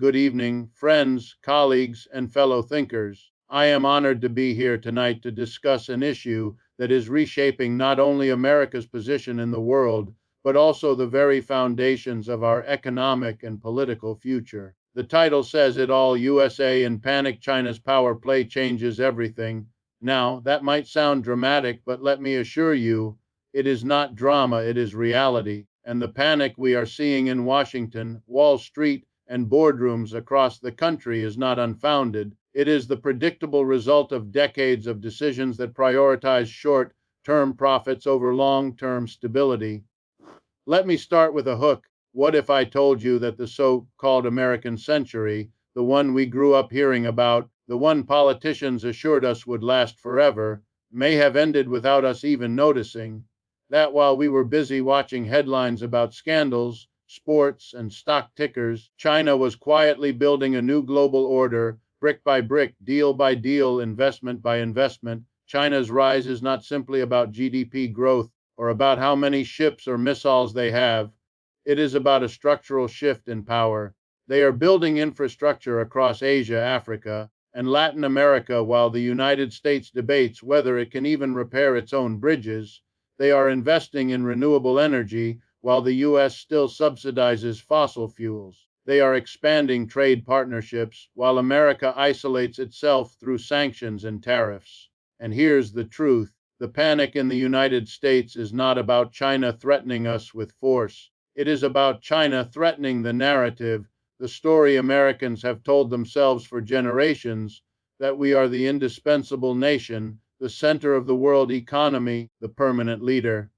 Good evening, friends, colleagues, and fellow thinkers. I am honored to be here tonight to discuss an issue that is reshaping not only America's position in the world, but also the very foundations of our economic and political future. The title says it all: USA in panic, China's power play changes everything. Now, that might sound dramatic, but let me assure you, it is not drama, it is reality. And the panic we are seeing in Washington, Wall Street, and boardrooms across the country is not unfounded. It is the predictable result of decades of decisions that prioritize short-term profits over long-term stability. Let me start with a hook. What if I told you that the so-called American century, the one we grew up hearing about, the one politicians assured us would last forever, may have ended without us even noticing? That while we were busy watching headlines about scandals, sports, and stock tickers, China was quietly building a new global order, brick by brick, deal by deal, investment by investment. China's rise is not simply about GDP growth or about how many ships or missiles they have. It is about a structural shift in power. They are building infrastructure across Asia, Africa, and Latin America while the United States debates whether it can even repair its own bridges. They are investing in renewable energy while the US still subsidizes fossil fuels. They are expanding trade partnerships while America isolates itself through sanctions and tariffs. And here's the truth: the panic in the United States is not about China threatening us with force. It is about China threatening the narrative, the story Americans have told themselves for generations, that we are the indispensable nation, the center of the world economy, the permanent leader.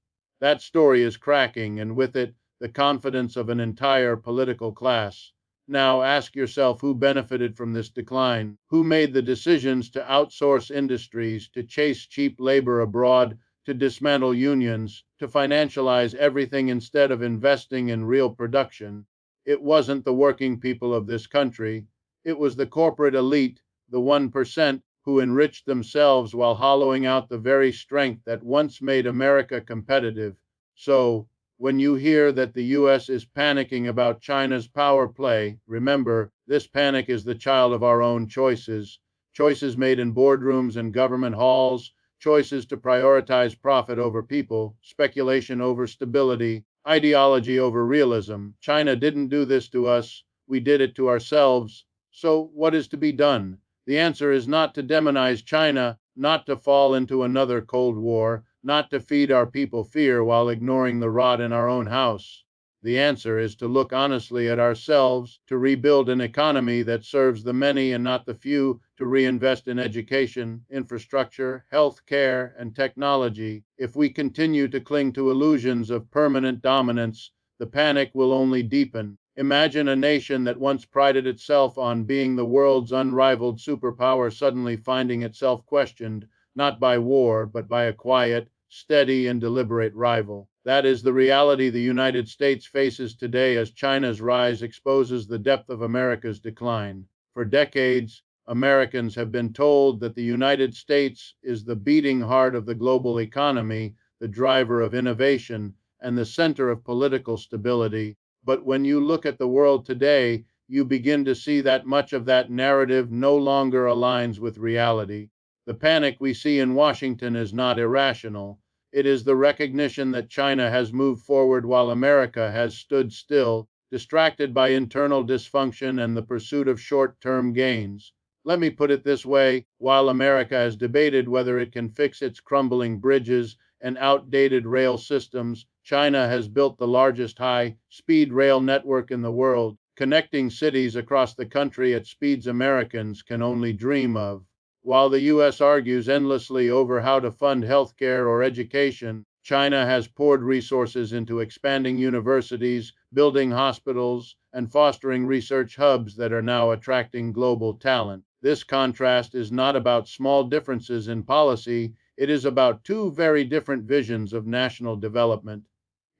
That story is cracking, and with it, the confidence of an entire political class. Now ask yourself, who benefited from this decline? Who made the decisions to outsource industries, to chase cheap labor abroad, to dismantle unions, to financialize everything instead of investing in real production? It wasn't the working people of this country. It was the corporate elite, the 1%, who enriched themselves while hollowing out the very strength that once made America competitive. So, when you hear that the US is panicking about China's power play, remember, this panic is the child of our own choices. Choices made in boardrooms and government halls, choices to prioritize profit over people, speculation over stability, ideology over realism. China didn't do this to us, we did it to ourselves. So, what is to be done? The answer is not to demonize China, not to fall into another Cold War, not to feed our people fear while ignoring the rot in our own house. The answer is to look honestly at ourselves, to rebuild an economy that serves the many and not the few, to reinvest in education, infrastructure, health care, and technology. If we continue to cling to illusions of permanent dominance, the panic will only deepen. Imagine a nation that once prided itself on being the world's unrivaled superpower suddenly finding itself questioned, not by war, but by a quiet, steady, and deliberate rival. That is the reality the United States faces today as China's rise exposes the depth of America's decline. For decades, Americans have been told that the United States is the beating heart of the global economy, the driver of innovation, and the center of political stability. But when you look at the world today, you begin to see that much of that narrative no longer aligns with reality. The panic we see in Washington is not irrational. It is the recognition that China has moved forward while America has stood still, distracted by internal dysfunction and the pursuit of short-term gains. Let me put it this way: while America has debated whether it can fix its crumbling bridges and outdated rail systems, China has built the largest high-speed rail network in the world, connecting cities across the country at speeds Americans can only dream of. While the US argues endlessly over how to fund healthcare or education, China has poured resources into expanding universities, building hospitals, and fostering research hubs that are now attracting global talent. This contrast is not about small differences in policy, it is about two very different visions of national development.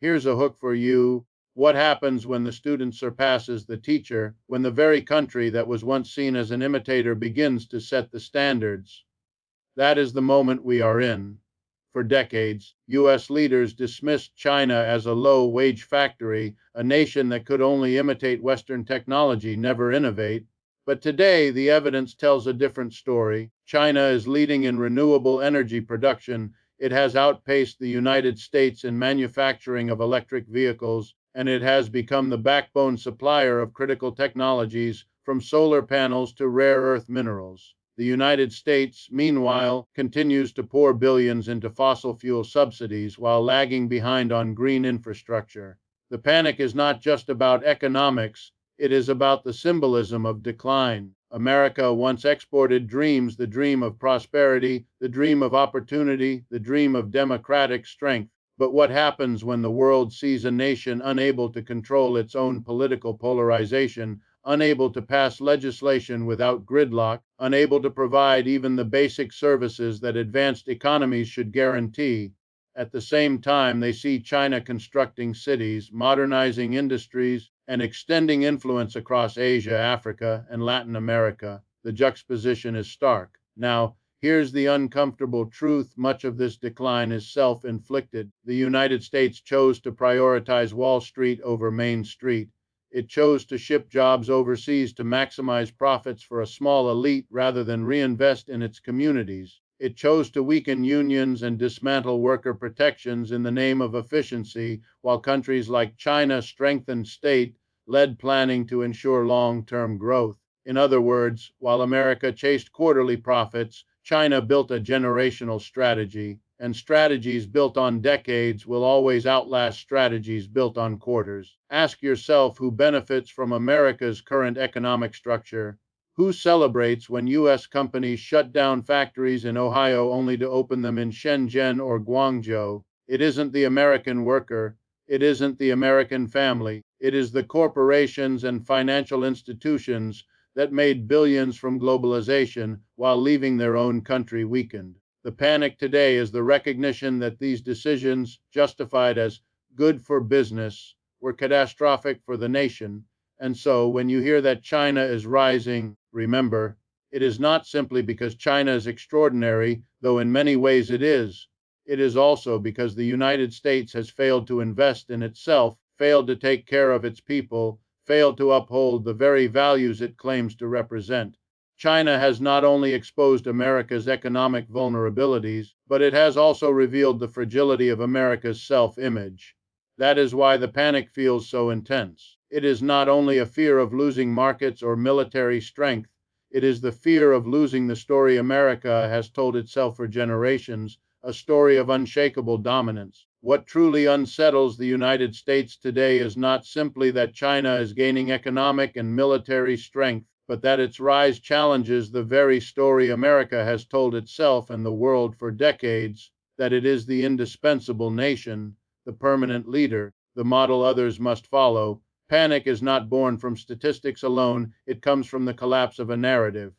Here's a hook for you. What happens when the student surpasses the teacher, when the very country that was once seen as an imitator begins to set the standards? That is the moment we are in. For decades, U.S. leaders dismissed China as a low-wage factory, a nation that could only imitate Western technology, never innovate. But today, the evidence tells a different story. China is leading in renewable energy production. It has outpaced the United States in manufacturing of electric vehicles, and it has become the backbone supplier of critical technologies, from solar panels to rare earth minerals. The United States, meanwhile, continues to pour billions into fossil fuel subsidies while lagging behind on green infrastructure. The panic is not just about economics, it is about the symbolism of decline. America once exported dreams, the dream of prosperity, the dream of opportunity, the dream of democratic strength. But what happens when the world sees a nation unable to control its own political polarization, unable to pass legislation without gridlock, unable to provide even the basic services that advanced economies should guarantee? At the same time, they see China constructing cities, modernizing industries, and extending influence across Asia, Africa, and Latin America. The juxtaposition is stark. Now, here's the uncomfortable truth: much of this decline is self-inflicted. The United States chose to prioritize Wall Street over Main Street. It chose to ship jobs overseas to maximize profits for a small elite rather than reinvest in its communities. It chose to weaken unions and dismantle worker protections in the name of efficiency, while countries like China strengthened state-led planning to ensure long-term growth. In other words, while America chased quarterly profits, China built a generational strategy, and strategies built on decades will always outlast strategies built on quarters. Ask yourself who benefits from America's current economic structure. Who celebrates when U.S. companies shut down factories in Ohio only to open them in Shenzhen or Guangzhou? It isn't the American worker. It isn't the American family. It is the corporations and financial institutions that made billions from globalization while leaving their own country weakened. The panic today is the recognition that these decisions, justified as good for business, were catastrophic for the nation. And so, when you hear that China is rising, remember, it is not simply because China is extraordinary, though in many ways it is. It is also because the United States has failed to invest in itself, failed to take care of its people, failed to uphold the very values it claims to represent. China has not only exposed America's economic vulnerabilities, but it has also revealed the fragility of America's self-image. That is why the panic feels so intense. It is not only a fear of losing markets or military strength, it is the fear of losing the story America has told itself for generations, a story of unshakable dominance. What truly unsettles the United States today is not simply that China is gaining economic and military strength, but that its rise challenges the very story America has told itself and the world for decades, that it is the indispensable nation, the permanent leader, the model others must follow. Panic is not born from statistics alone, it comes from the collapse of a narrative.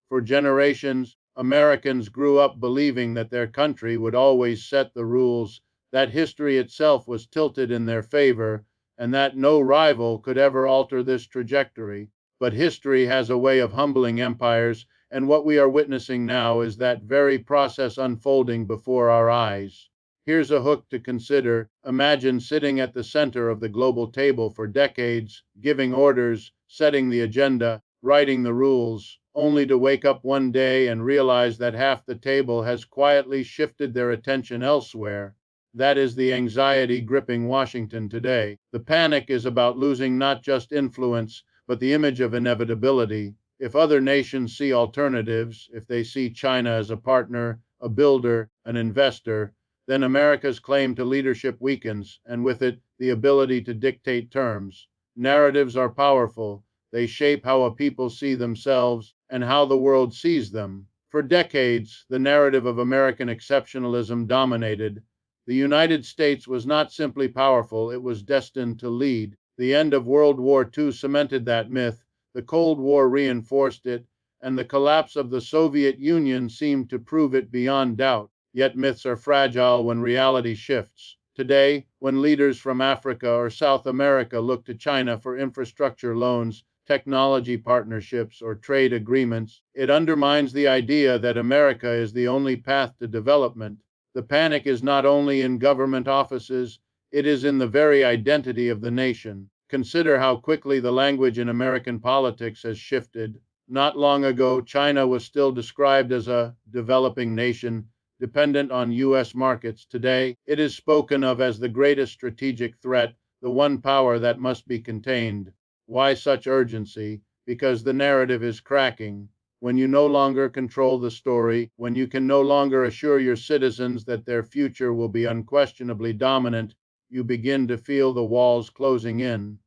For generations, Americans grew up believing that their country would always set the rules, that history itself was tilted in their favor, and that no rival could ever alter this trajectory. But history has a way of humbling empires, and what we are witnessing now is that very process unfolding before our eyes. Here's a hook to consider. Imagine sitting at the center of the global table for decades, giving orders, setting the agenda, writing the rules, only to wake up one day and realize that half the table has quietly shifted their attention elsewhere. That is the anxiety gripping Washington today. The panic is about losing not just influence, but the image of inevitability. If other nations see alternatives, if they see China as a partner, a builder, an investor, then America's claim to leadership weakens, and with it, the ability to dictate terms. Narratives are powerful. They shape how a people see themselves and how the world sees them. For decades, the narrative of American exceptionalism dominated. The United States was not simply powerful, it was destined to lead. The end of World War II cemented that myth, the Cold War reinforced it, and the collapse of the Soviet Union seemed to prove it beyond doubt. Yet myths are fragile when reality shifts. Today, when leaders from Africa or South America look to China for infrastructure loans, technology partnerships, or trade agreements, it undermines the idea that America is the only path to development. The panic is not only in government offices, it is in the very identity of the nation. Consider how quickly the language in American politics has shifted. Not long ago, China was still described as a developing nation dependent on US markets. Today, it is spoken of as the greatest strategic threat, the one power that must be contained. Why such urgency? Because the narrative is cracking. When you no longer control the story, when you can no longer assure your citizens that their future will be unquestionably dominant, you begin to feel the walls closing in.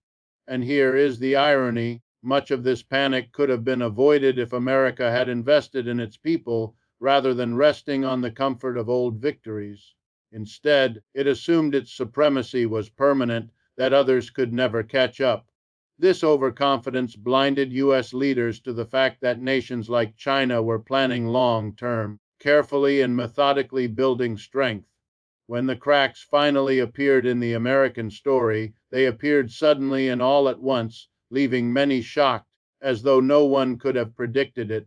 And here is the irony: much of this panic could have been avoided if America had invested in its people rather than resting on the comfort of old victories. Instead, it assumed its supremacy was permanent, that others could never catch up. This overconfidence blinded US leaders to the fact that nations like China were planning long term, carefully and methodically building strength. When the cracks finally appeared in the American story, they appeared suddenly and all at once, leaving many shocked, as though no one could have predicted it.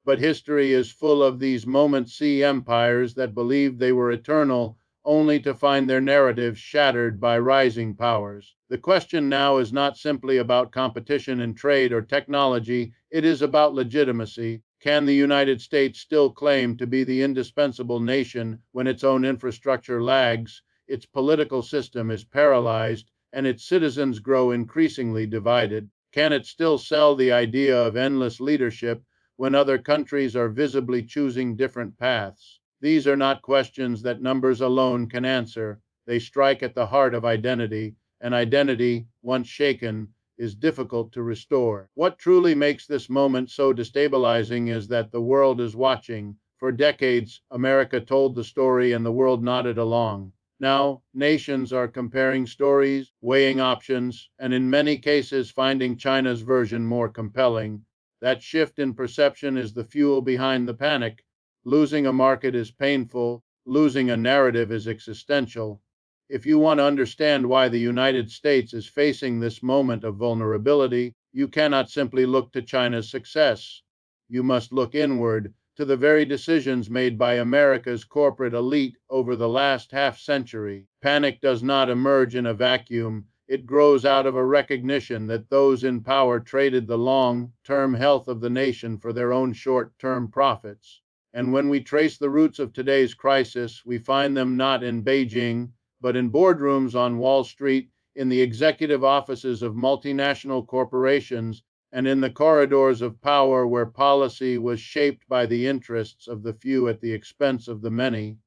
But history is full of these moments. See empires that believed they were eternal, only to find their narratives shattered by rising powers. The question now is not simply about competition in trade or technology, it is about legitimacy. Can the United States still claim to be the indispensable nation when its own infrastructure lags, its political system is paralyzed, and its citizens grow increasingly divided? Can it still sell the idea of endless leadership when other countries are visibly choosing different paths? These are not questions that numbers alone can answer. They strike at the heart of identity, and identity, once shaken, is difficult to restore. What truly makes this moment so destabilizing is that the world is watching. For decades, America told the story and the world nodded along. Now, nations are comparing stories, weighing options, and in many cases finding China's version more compelling. That shift in perception is the fuel behind the panic. Losing a market is painful, losing a narrative is existential. If you want to understand why the United States is facing this moment of vulnerability, you cannot simply look to China's success. You must look inward, to the very decisions made by America's corporate elite over the last half century. Panic does not emerge in a vacuum. It grows out of a recognition that those in power traded the long-term health of the nation for their own short-term profits. And when we trace the roots of today's crisis, we find them not in Beijing, but in boardrooms on Wall Street, in the executive offices of multinational corporations, and in the corridors of power where policy was shaped by the interests of the few at the expense of the many.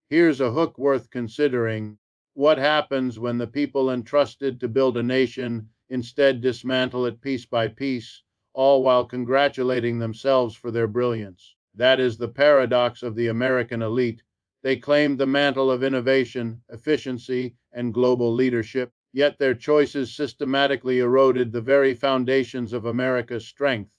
Here's a hook worth considering. What happens when the people entrusted to build a nation instead dismantle it piece by piece, all while congratulating themselves for their brilliance? That is the paradox of the American elite. They claimed the mantle of innovation, efficiency, and global leadership, yet their choices systematically eroded the very foundations of America's strength.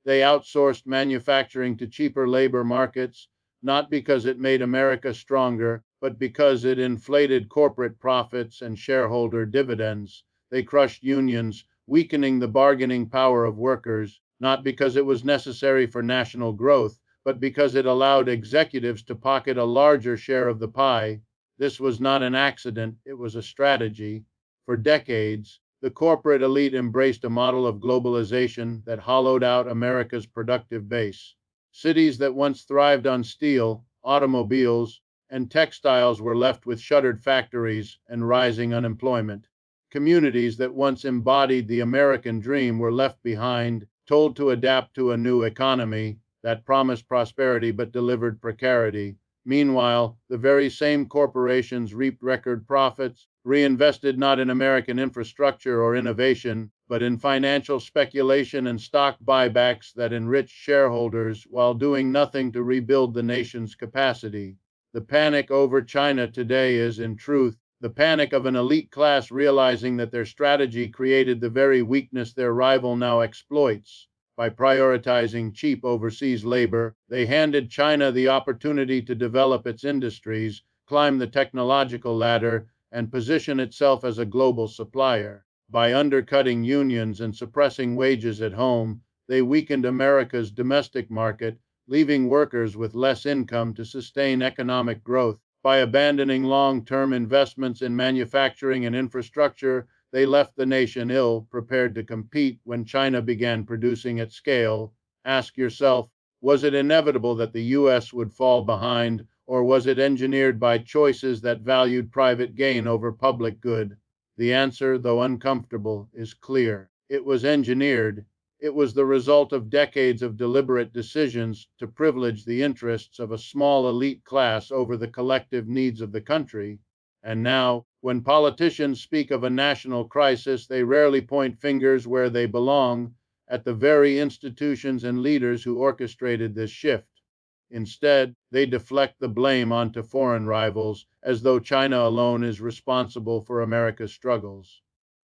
They outsourced manufacturing to cheaper labor markets, not because it made America stronger, but because it inflated corporate profits and shareholder dividends. They crushed unions, weakening the bargaining power of workers, not because it was necessary for national growth, but because it allowed executives to pocket a larger share of the pie. This was not an accident, it was a strategy. For decades, the corporate elite embraced a model of globalization that hollowed out America's productive base. Cities that once thrived on steel, automobiles, and textiles were left with shuttered factories and rising unemployment. Communities that once embodied the American dream were left behind, told to adapt to a new economy that promised prosperity but delivered precarity. Meanwhile, the very same corporations reaped record profits, reinvested not in American infrastructure or innovation, but in financial speculation and stock buybacks that enriched shareholders while doing nothing to rebuild the nation's capacity. The panic over China today is, in truth, the panic of an elite class realizing that their strategy created the very weakness their rival now exploits. By prioritizing cheap overseas labor, they handed China the opportunity to develop its industries, climb the technological ladder, and position itself as a global supplier. By undercutting unions and suppressing wages at home, they weakened America's domestic market, leaving workers with less income to sustain economic growth. By abandoning long-term investments in manufacturing and infrastructure, they left the nation ill prepared to compete when China began producing at scale. Ask yourself, was it inevitable that the US would fall behind, or was it engineered by choices that valued private gain over public good? The answer, though uncomfortable, is clear. It was engineered. It was the result of decades of deliberate decisions to privilege the interests of a small elite class over the collective needs of the country. And now, when politicians speak of a national crisis, they rarely point fingers where they belong, at the very institutions and leaders who orchestrated this shift. Instead, they deflect the blame onto foreign rivals, as though China alone is responsible for America's struggles.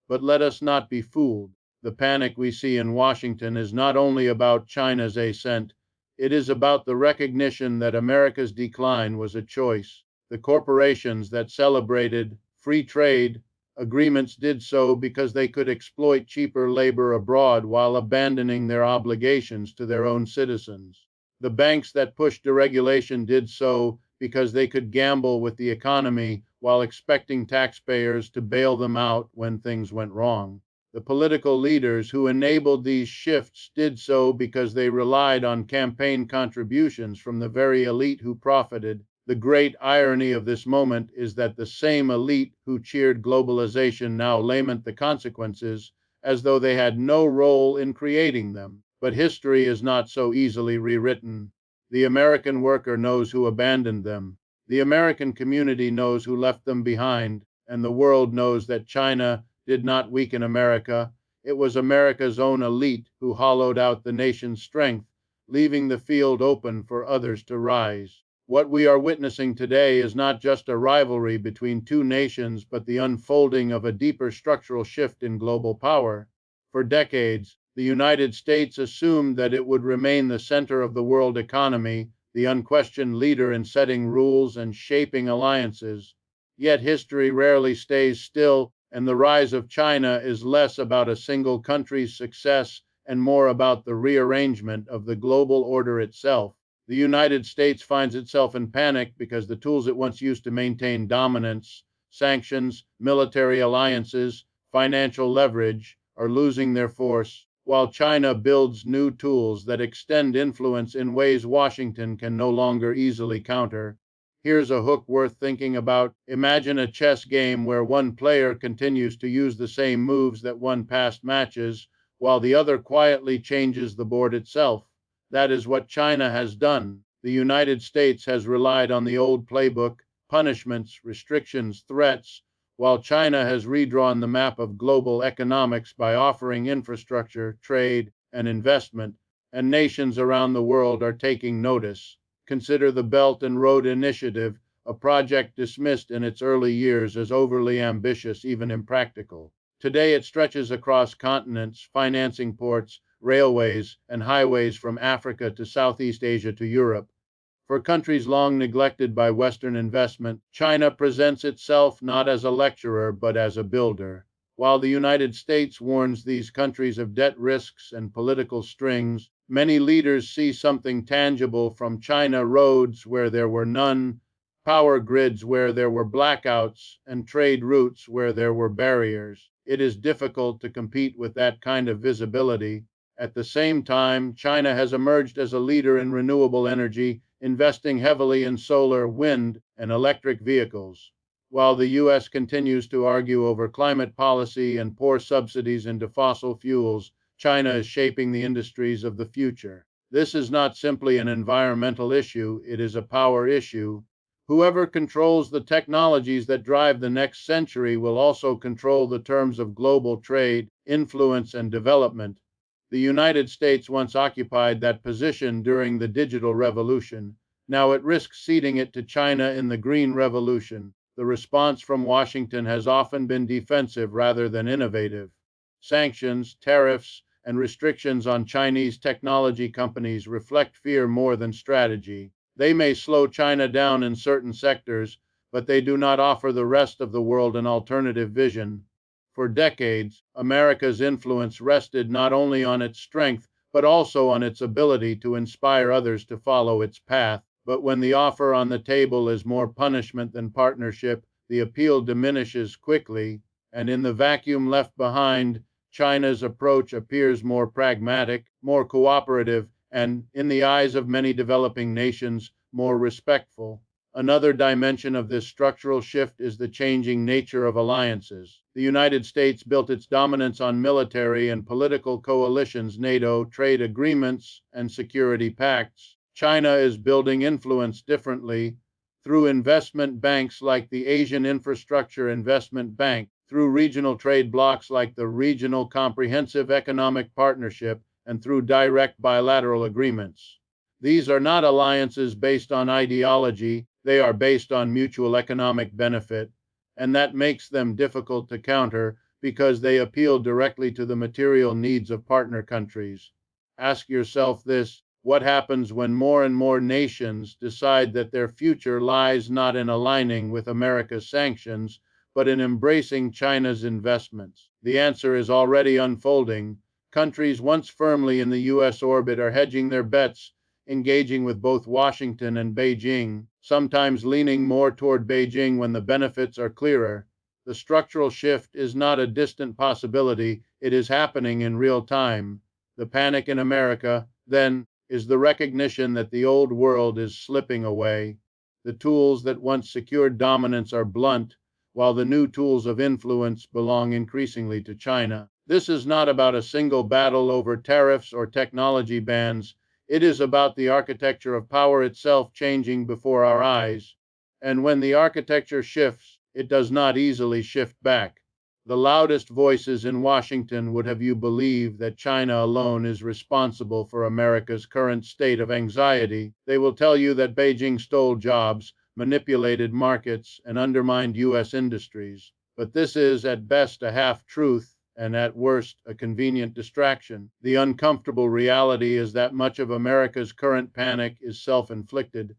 But let us not be fooled. The panic we see in Washington is not only about China's ascent, it is about the recognition that America's decline was a choice. The corporations that celebrated free trade agreements did so because they could exploit cheaper labor abroad while abandoning their obligations to their own citizens. The banks that pushed deregulation did so because they could gamble with the economy while expecting taxpayers to bail them out when things went wrong. The political leaders who enabled these shifts did so because they relied on campaign contributions from the very elite who profited. The great irony of this moment is that the same elite who cheered globalization now lament the consequences as though they had no role in creating them. But history is not so easily rewritten. The American worker knows who abandoned them. The American community knows who left them behind, and the world knows that China did not weaken America. It was America's own elite who hollowed out the nation's strength, leaving the field open for others to rise. What we are witnessing today is not just a rivalry between two nations, but the unfolding of a deeper structural shift in global power. For decades, the United States assumed that it would remain the center of the world economy, the unquestioned leader in setting rules and shaping alliances. Yet history rarely stays still, and the rise of China is less about a single country's success and more about the rearrangement of the global order itself. The United States finds itself in panic because the tools it once used to maintain dominance, sanctions, military alliances, financial leverage, are losing their force, while China builds new tools that extend influence in ways Washington can no longer easily counter. Here's a hook worth thinking about. Imagine a chess game where one player continues to use the same moves that won past matches, while the other quietly changes the board itself. That is what China has done. The United States has relied on the old playbook, punishments, restrictions, threats, while China has redrawn the map of global economics by offering infrastructure, trade, and investment, and nations around the world are taking notice. Consider the Belt and Road Initiative, a project dismissed in its early years as overly ambitious, even impractical. Today it stretches across continents, financing ports, railways, and highways from Africa to Southeast Asia to Europe. For countries long neglected by Western investment, China presents itself not as a lecturer but as a builder. While the United States warns these countries of debt risks and political strings, many leaders see something tangible from China: roads where there were none, power grids where there were blackouts, and trade routes where there were barriers. It is difficult to compete with that kind of visibility. At the same time, China has emerged as a leader in renewable energy, investing heavily in solar, wind, and electric vehicles. While the US continues to argue over climate policy and pour subsidies into fossil fuels, China is shaping the industries of the future. This is not simply an environmental issue, it is a power issue. Whoever controls the technologies that drive the next century will also control the terms of global trade, influence, and development. The United States once occupied that position during the digital revolution. Now it risks ceding it to China in the green revolution. The response from Washington has often been defensive rather than innovative. Sanctions, tariffs, and restrictions on Chinese technology companies reflect fear more than strategy. They may slow China down in certain sectors, but they do not offer the rest of the world an alternative vision. For decades, America's influence rested not only on its strength, but also on its ability to inspire others to follow its path. But when the offer on the table is more punishment than partnership, the appeal diminishes quickly, and in the vacuum left behind, China's approach appears more pragmatic, more cooperative, and, in the eyes of many developing nations, more respectful. Another dimension of this structural shift is the changing nature of alliances. The United States built its dominance on military and political coalitions, NATO, trade agreements, and security pacts. China is building influence differently through investment banks like the Asian Infrastructure Investment Bank, through regional trade blocs like the Regional Comprehensive Economic Partnership, and through direct bilateral agreements. These are not alliances based on ideology, they are based on mutual economic benefit, and that makes them difficult to counter because they appeal directly to the material needs of partner countries. Ask yourself this: what happens when more and more nations decide that their future lies not in aligning with America's sanctions, but in embracing China's investments? The answer is already unfolding. Countries once firmly in the U.S. orbit are hedging their bets, engaging with both Washington and Beijing, sometimes leaning more toward Beijing when the benefits are clearer. The structural shift is not a distant possibility, it is happening in real time. The panic in America, then, is the recognition that the old world is slipping away. The tools that once secured dominance are blunt, while the new tools of influence belong increasingly to China. This is not about a single battle over tariffs or technology bans. It is about the architecture of power itself changing before our eyes. And when the architecture shifts, it does not easily shift back. The loudest voices in Washington would have you believe that China alone is responsible for America's current state of anxiety. They will tell you that Beijing stole jobs, manipulated markets, and undermined U.S. industries. But this is, at best, a half-truth, and at worst, a convenient distraction. The uncomfortable reality is that much of America's current panic is self-inflicted.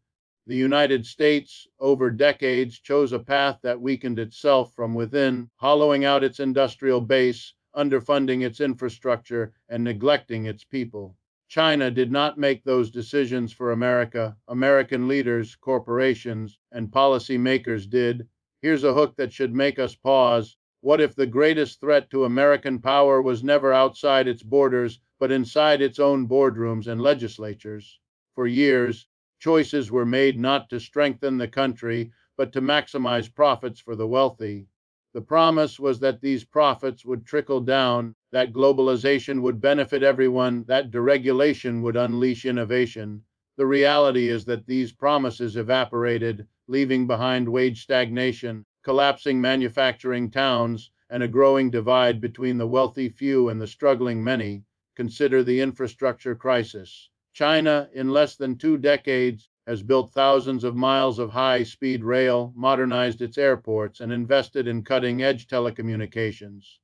The United States, over decades, chose a path that weakened itself from within, hollowing out its industrial base, underfunding its infrastructure, and neglecting its people. China did not make those decisions for America. American leaders, corporations, and policymakers did. Here's a hook that should make us pause. What if the greatest threat to American power was never outside its borders, but inside its own boardrooms and legislatures? For years, choices were made not to strengthen the country, but to maximize profits for the wealthy. The promise was that these profits would trickle down, that globalization would benefit everyone, that deregulation would unleash innovation. The reality is that these promises evaporated, leaving behind wage stagnation, collapsing manufacturing towns, and a growing divide between the wealthy few and the struggling many. Consider the infrastructure crisis. China, in less than 2 decades, has built thousands of miles of high-speed rail, modernized its airports, and invested in cutting-edge telecommunications.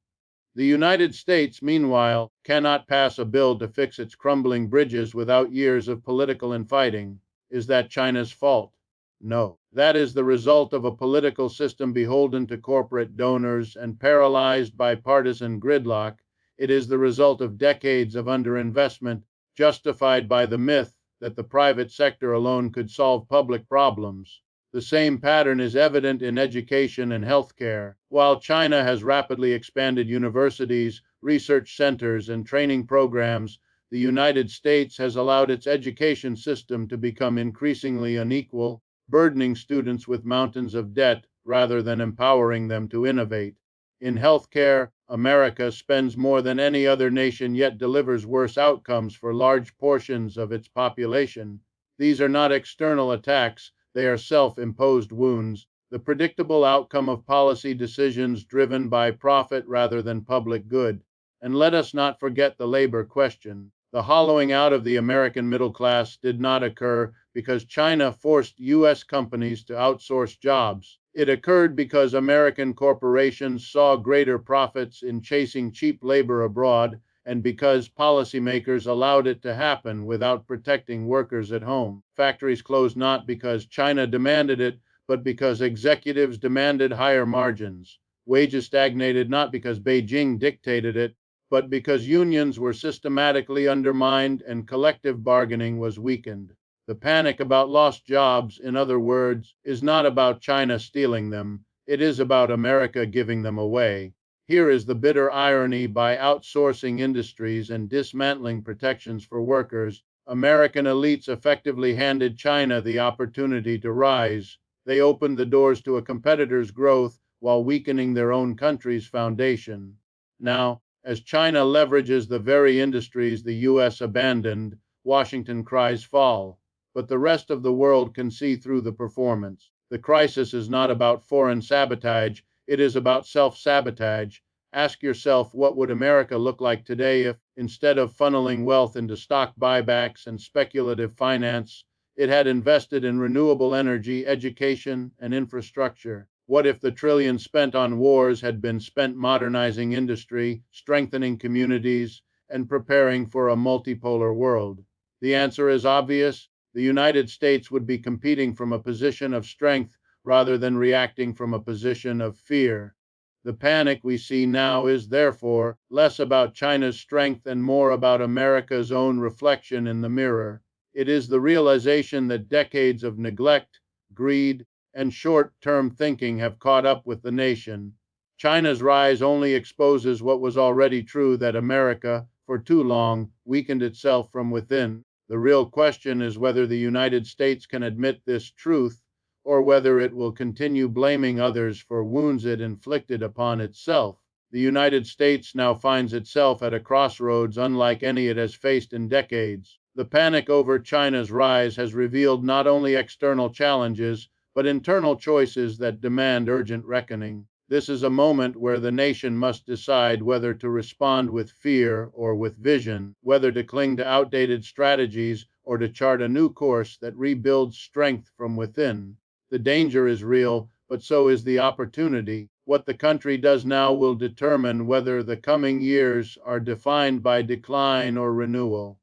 The United States, meanwhile, cannot pass a bill to fix its crumbling bridges without years of political infighting. Is that China's fault? No. That is the result of a political system beholden to corporate donors and paralyzed by partisan gridlock. It is the result of decades of underinvestment, justified by the myth that the private sector alone could solve public problems. The same pattern is evident in education and healthcare. While China has rapidly expanded universities, research centers, and training programs, the United States has allowed its education system to become increasingly unequal, burdening students with mountains of debt rather than empowering them to innovate. In healthcare, America spends more than any other nation yet delivers worse outcomes for large portions of its population. These are not external attacks, they are self-imposed wounds, the predictable outcome of policy decisions driven by profit rather than public good. And let us not forget the labor question. The hollowing out of the American middle class did not occur because China forced U.S. companies to outsource jobs. It occurred because American corporations saw greater profits in chasing cheap labor abroad, and because policymakers allowed it to happen without protecting workers at home. Factories closed not because China demanded it, but because executives demanded higher margins. Wages stagnated not because Beijing dictated it, but because unions were systematically undermined and collective bargaining was weakened. The panic about lost jobs, in other words, is not about China stealing them, it is about America giving them away. Here is the bitter irony: by outsourcing industries and dismantling protections for workers, American elites effectively handed China the opportunity to rise. They opened the doors to a competitor's growth while weakening their own country's foundation. Now, as China leverages the very industries the US abandoned, Washington cries foul. But the rest of the world can see through the performance. The crisis is not about foreign sabotage, it is about self-sabotage. Ask yourself, what would America look like today if, instead of funneling wealth into stock buybacks and speculative finance, it had invested in renewable energy, education, and infrastructure? What if the trillions spent on wars had been spent modernizing industry, strengthening communities, and preparing for a multipolar world? The answer is obvious. The United States would be competing from a position of strength rather than reacting from a position of fear. The panic we see now is therefore less about China's strength and more about America's own reflection in the mirror. It is the realization that decades of neglect, greed, and short-term thinking have caught up with the nation. China's rise only exposes what was already true, that America, for too long, weakened itself from within. The real question is whether the United States can admit this truth, or whether it will continue blaming others for wounds it inflicted upon itself. The United States now finds itself at a crossroads unlike any it has faced in decades. The panic over China's rise has revealed not only external challenges, but internal choices that demand urgent reckoning. This is a moment where the nation must decide whether to respond with fear or with vision, whether to cling to outdated strategies or to chart a new course that rebuilds strength from within. The danger is real, but so is the opportunity. What the country does now will determine whether the coming years are defined by decline or renewal.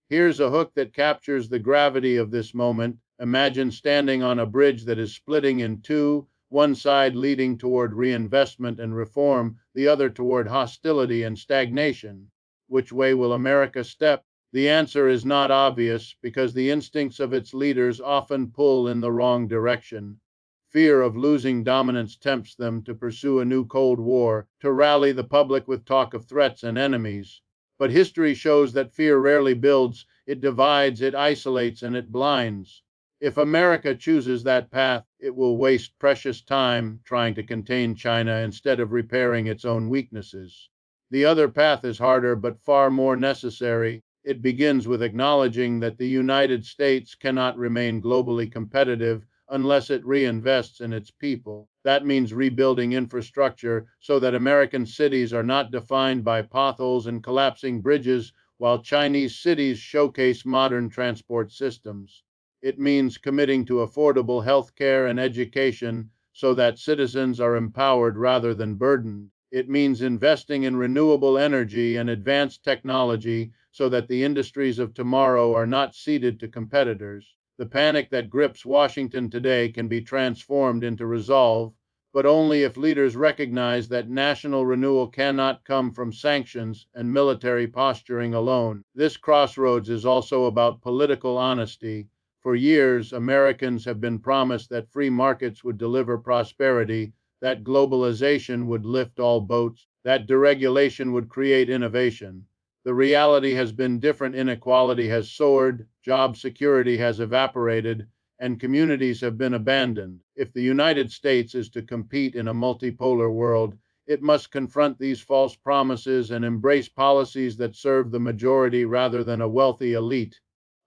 Here's a hook that captures the gravity of this moment. Imagine standing on a bridge that is splitting in two, one side leading toward reinvestment and reform, the other toward hostility and stagnation. Which way will America step? The answer is not obvious, because the instincts of its leaders often pull in the wrong direction. Fear of losing dominance tempts them to pursue a new Cold War, to rally the public with talk of threats and enemies. But history shows that fear rarely builds, it divides, it isolates, and it blinds. If America chooses that path, it will waste precious time trying to contain China instead of repairing its own weaknesses. The other path is harder but far more necessary. It begins with acknowledging that the United States cannot remain globally competitive unless it reinvests in its people. That means rebuilding infrastructure so that American cities are not defined by potholes and collapsing bridges, while Chinese cities showcase modern transport systems. It means committing to affordable health care and education so that citizens are empowered rather than burdened. It means investing in renewable energy and advanced technology so that the industries of tomorrow are not ceded to competitors. The panic that grips Washington today can be transformed into resolve, but only if leaders recognize that national renewal cannot come from sanctions and military posturing alone. This crossroads is also about political honesty. For years, Americans have been promised that free markets would deliver prosperity, that globalization would lift all boats, that deregulation would create innovation. The reality has been different. Inequality has soared, job security has evaporated, and communities have been abandoned. If the United States is to compete in a multipolar world, it must confront these false promises and embrace policies that serve the majority rather than a wealthy elite.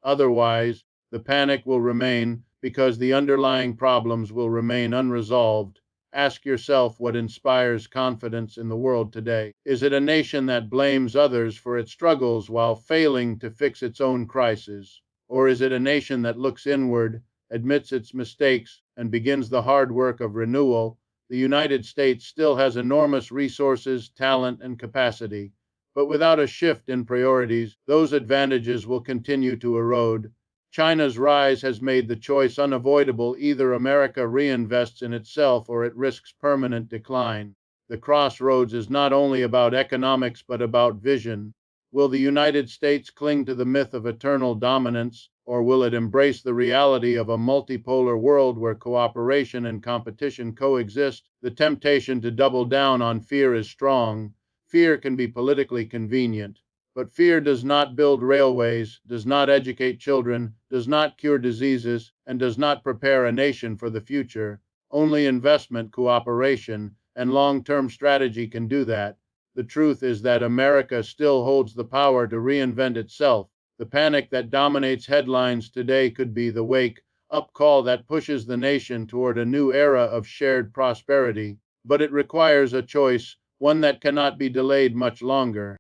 Otherwise, the panic will remain because the underlying problems will remain unresolved. Ask yourself what inspires confidence in the world today. Is it a nation that blames others for its struggles while failing to fix its own crises? Or is it a nation that looks inward, admits its mistakes, and begins the hard work of renewal? The United States still has enormous resources, talent, and capacity. But without a shift in priorities, those advantages will continue to erode. China's rise has made the choice unavoidable: either America reinvests in itself or it risks permanent decline. The crossroads is not only about economics but about vision. Will the United States cling to the myth of eternal dominance, or will it embrace the reality of a multipolar world where cooperation and competition coexist? The temptation to double down on fear is strong. Fear can be politically convenient, but fear does not build railways, does not educate children, does not cure diseases, and does not prepare a nation for the future. Only investment, cooperation, and long-term strategy can do that. The truth is that America still holds the power to reinvent itself. The panic that dominates headlines today could be the wake up call that pushes the nation toward a new era of shared prosperity, but it requires a choice, one that cannot be delayed much longer.